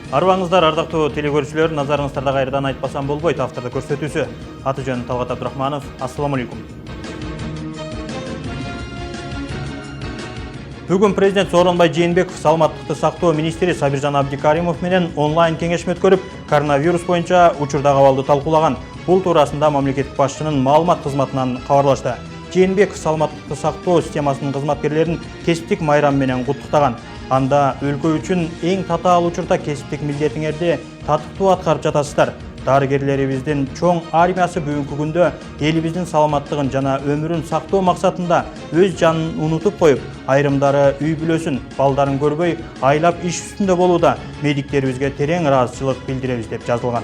Арбаңыздар, ардактуу телекөрүүчүлөр, назарыңыздарда кайрадан айтпасам болбойт автордук көрсөтүүсү. Аты жөнүм Талгат Абдрахманов. Ассаламу алейкум. Бүгүн президент Сооронбай Жээнбеков саламаттыкты сактоо министри Сабиржан Абдикаримов менен онлайн кеңешме өткөрүп, коронавирус боюнча учурдагы абалды талкуулаган. Бул туурасында мамлекеттик башчынын маалымат кызматынан кабарлашты. Жээнбеков саламаттыкты сактоо системасынын кызматкерлерин кесиптик майрам менен куттуктаган. Анда өлкө үчүн эң татаал учурда кесиптик милдетиңерди татыктуу аткарып жатасыздар. Дарыгерлерибиздин чоң армиясы бүгүнкү күндө элибиздин саламаттыгын жана өмүрүн сактоо максатында өз жанын унутуп коюп, айрымдары үй бүлөсүн, балдарын көрбөй, айлап иш үстүндө болууда. Медиктерибизге терең ыраазычылык билдиребиз деп жазылган.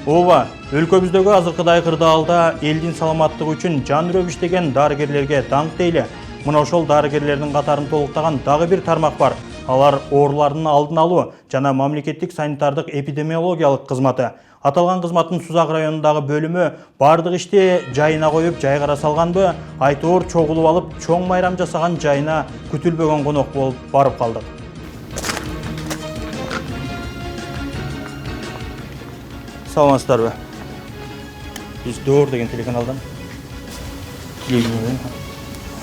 Ооба, өлкөбүздөгү азыркыдай кырдаалда элдин саламаттыгы үчүн жан үрөп иштеген дарыгерлерге даңк дейли. Мына ошол дарыгерлердин катарын толуктаган дагы бир тармак бар. Алар оорулардын алдын алуу жана мамлекеттик санитардык эпидемиологиялык кызматы. Аталган кызматтын Сузак районундагы бөлүмү бардык ишти жайына коюп, жайгара салганбы, айтоор чогулуп алып, чоң майрам жасаган жайына күтүлбөгөн конок болуп барып калдык. Саламатсыздарбы? Биз Доор деген телеканалдан.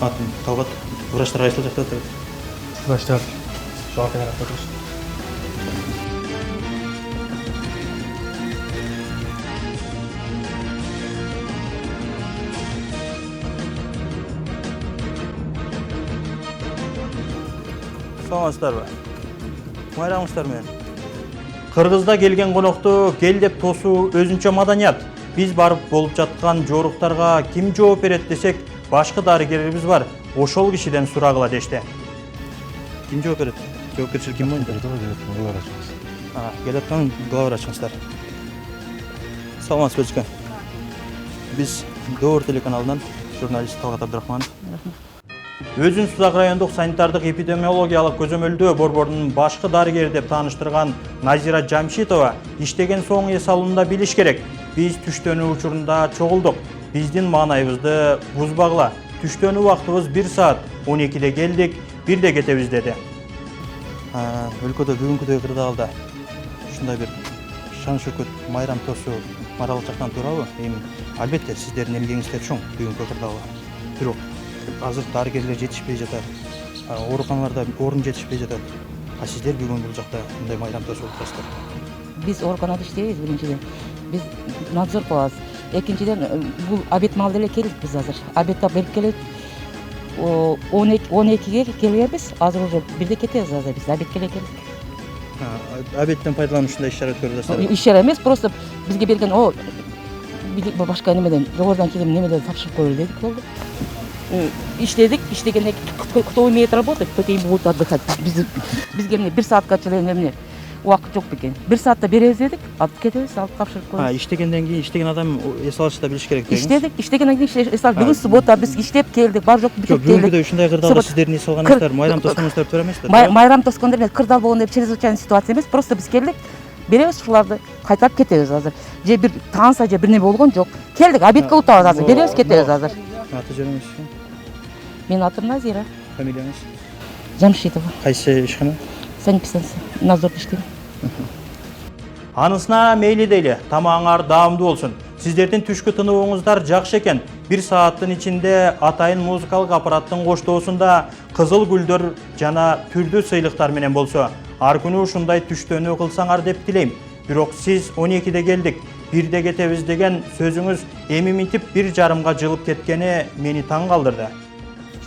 Атым Талгат. Врачтар кайсыл жакта отурат? Врачтар жок тарапта отурат. Саламатсыздарбы? Майрамыңыздар менен. Кыргызда келген конокту кел деп тосуу өзүнчө маданият. Биз барып болуп жаткан жоруктарга ким жооп берет десек, башкы дарыгерибиз бар. Ошол кишиден сурагыла дешти. Ким жооп берет? Жоопкерчилик ким мойнунда? Келаткан глава врачыңыздар. Саламатсызбы жигер? Биз Доор телеканалынан журналист Талгат Абдрахманов. Өзүн Сузак райондук санитардык эпидемиологиялык көзөмөлдөө борборунун башкы дарыгери деп тааныштырган Назира Жамшитова иштеген соң эс алуунда билиш керек. Биз түштөнүү учурунда чогулдук. Биздин маанайыбызды бузбагыла. Түштөнүү убактыбыз 1 саат 12-де келдик, 1-де кетебиз деди. Өлкөдө бүгүнкүдөй кырдаалда ушундай бир шан шөкөт майрам тосуу моралдык жактан туурабы? Эми албетте сиздердин эмгегиңиздер чоң бүгүнкү кырдаалга. Бирок азыр дарыгерлер жетишпей жатат. Ооруканаларда орун жетишпей жатат. Сиздер бүгүн бул жакта мындай майрам тосуп атасыздар. Биз ооруканада иштейбиз биринчиден. Биз надзор кылабыз. Экинчиден бул обед маалда эле келдик биз азыр. Обедти берип келет. 12-ге келгенбиз. Азыр уже 1-де кетебиз азыр биз. Обедке эле келдик. Обедтен пайдаланып ушундай иш-чара өткөрүп атасыздар. Иш-чара эмес, просто бизге берген башка немеден, жогорудан келген немеден тапшырып коелу дедик болду. Иштедик, иштегенде кто умеет работать, тот и будет отдыхать. Бизге 1 саатка чейин убакыт жок бекен. 1 саатта беребиз дедик, алып кетебиз, алып тапшырып коебуз. Иштегенден кийин иштеген адам эс алышта билиш керек дегиңиз. Иштедик, иштегенден кийин эс алып. Бүгүн суббота, биз иштеп келдик, бар жок бүтүп келдик. Бүгүнкүдөй ушундай кырдаалда сиздердин эс алганыңыздар, майрам тосконуңуздар туура эмеспи? Майрам тоскондор эмес, кырдаал болгондо чрезвычайный ситуация эмес, просто биз келдик, беребиз ушуларды, кайтарып кетебиз азыр. Же бир таанса же бир неме болгон жок. Келдик, обедке утабыз азыр, беребиз, кетебиз азыр. Аты жөнүңүз? Менин атым Назира. Фамилияңыз? Жамшитова. Кайсы ишкана? Санэпидстанция. Надзордо иштейм. Анысына мейли дейли, тамагыңар даамдуу болсун. Сиздердин түшкү тыныбыңыздар жакшы экен. 1 сааттын ичинде атайын музыкалык аппараттын коштоосунда кызыл гүлдөр жана түрдүү сыйлыктар менен болсо, ар күнү ушундай түштөнүү кылсаңар деп тилейм. Бирок сиз 12-де келдик, 1-де кетебиз деген сөзүңүз эми минтип 1,5-га жылып кеткени мени таң калдырды.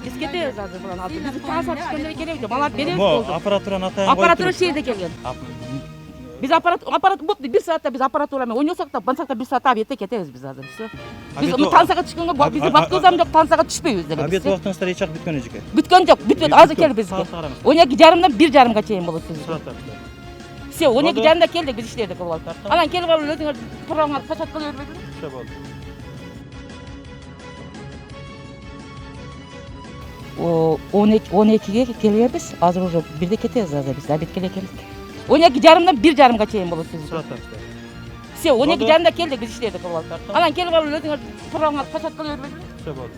Биз кетебиз азыр булан алып. Биз тааса түшкөндө керек жок. Алар беребиз болду. Аппаратураны атайын коюп. Аппаратура шеде келген. Биз аппарат болду 1 саатта биз аппаратура менен ойносок да, бансак да 1 саатта обедте кетебиз биз азыр. Всё. Биз тансага түшкөнгө биз вакытыбыздан жок, тансага түшпөйбүз деле. Обед убактыңыздар эч жак бүткөн эжеке. Бүткөн жок, бүтөт. Азыр келип бизге. 12:30-дан 1:30-га чейин болот биз. Всё, 12:30-да келдик, биз иштедик болот. Анан келип алып өзүңөр программаны качат кыла бербедиңиз? Всё болду. 12-ге келгенбиз, азыр уже 1-де кетебиз азыр биз. Обедке эле келдик. 12:30-дан 1:30-га чейин болот биз. Всё, 12:30-да келдик, биз иштедик болот. Анан келип алып өзүңөр программаны качат кыла бербедиңиз? Всё болду.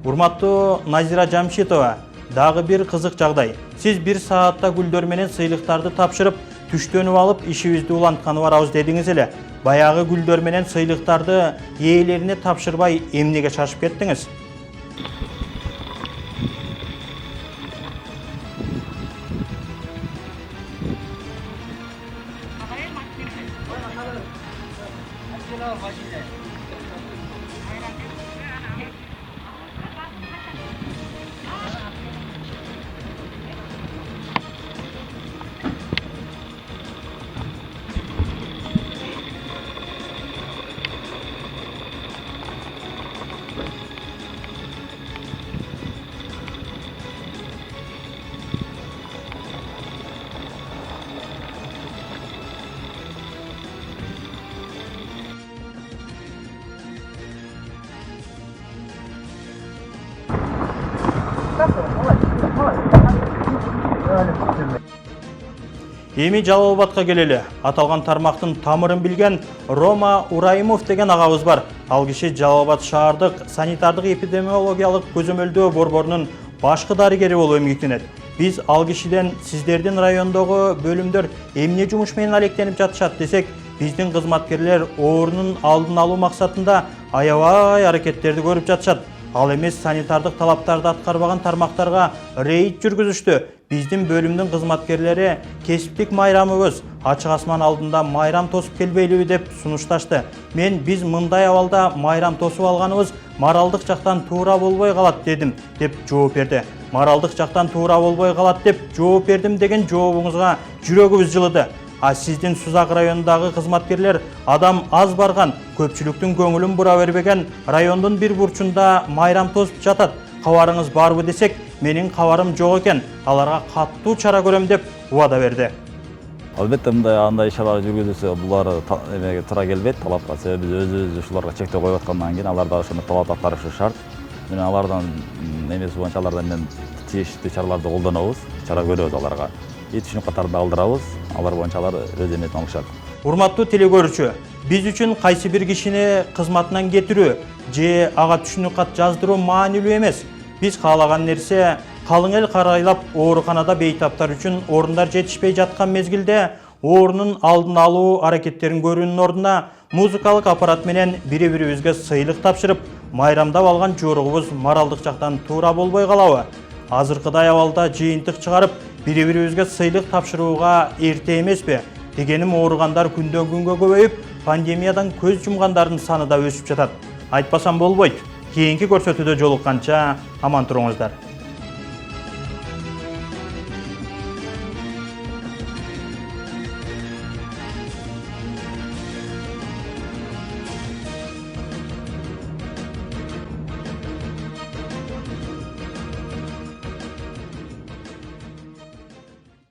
Урматтуу Назира Жамшитова, Дагы bir кызык жагдай. Siz 1 saatта гүлдөр менен сыйлыктарды тапшырып, түштөнүп алып, ишибизди улантканы барабыз дедиңиз эле. Баягы гүлдөр менен сыйлыктарды ээлерине тапшырбай эмнеге шашып кеттиңиз? Эми Жалал Абадка келели. Аталган тармактын тамырын билген Рома Урайымов деген агабыз бар. Ал киши Жалал Абад шаардык санитардык эпидемиологиялык көзөмөлдөө борборунун башкы дарыгери болуп эмгектенет. Биз ал кишиден сиздердин райондогу бөлүмдөр эмне жумуш менен алектенип жатышат десек, биздин кызматкерлер оорунун алдын алуу максатында аябай аракеттерди көрүп жатышат. Ал эмес санитардык талаптарды аткарбаган тармактарга рейд жүргүзүштү. Биздин бөлүмдүн кызматкерлери кесиптик майрамыбыз ачык асман алдында майрам тосуп келбейлиби деп сунушташты. Биз мындай абалда майрам тосуп алганыбыз моралдык жактан туура болбой калат дедим деп жооп берди. Моралдык жактан туура болбой калат деп жооп бердим деген жообуңузга жүрөгүбүз жылыды. А сиздин Сузак районундагы кызматкерлер адам аз барган, көпчүлүктүн көңүлүн бура бербеген райондун бир бурчунда майрам тосуп жатат. Кабарыңыз барбы десек, менин кабарым жок экен. Аларга каттуу чара көрөм деп убада берди. Албетте андай ишаралар жүргүзүлсө, булар эмеге туура келбейт, талапка. Себеби биз өзүбүз ушуларга чектөө коюп аткандан кийин алар да ошондой талапты аткарышы шарт. Мен алардан эмес боюнча алардан мен тийиштүү чараларды колдонобуз, чара көрөбүз аларга. Түшүнүк катарында алдырабыз, алар боюнча алар өз эмесин алышат. Урматтуу телекөрүүчү, биз үчүн кайсы бир кишини кызматынан кетирүү же ага түшүнүк кат жаздыруу маанилүү эмес. Биз каалаган нерсе калың эл карайлап ооруканада бейтаптар үчүн орундар жетишпей жаткан мезгилде оорунун алдын алуу аракеттерин көрүүнүн ордуна музыкалык аппарат менен бири-бирибизге сыйлык тапшырып, майрамдап алган жоругубуз моралдык жактан туура болбой калабы? Азыркыдай абалда жыйынтык чыгарып, бири-бирибизге сыйлык тапшырууга эрте эмеспи? Дегеним ооругандар күндөн күнгө көбөйүп, пандемиядан көз жумгандардын саны да өсүп жатат. Айтпасам болбойт. Кийинки көрсөтүүдө жолукканча аман туруңуздар.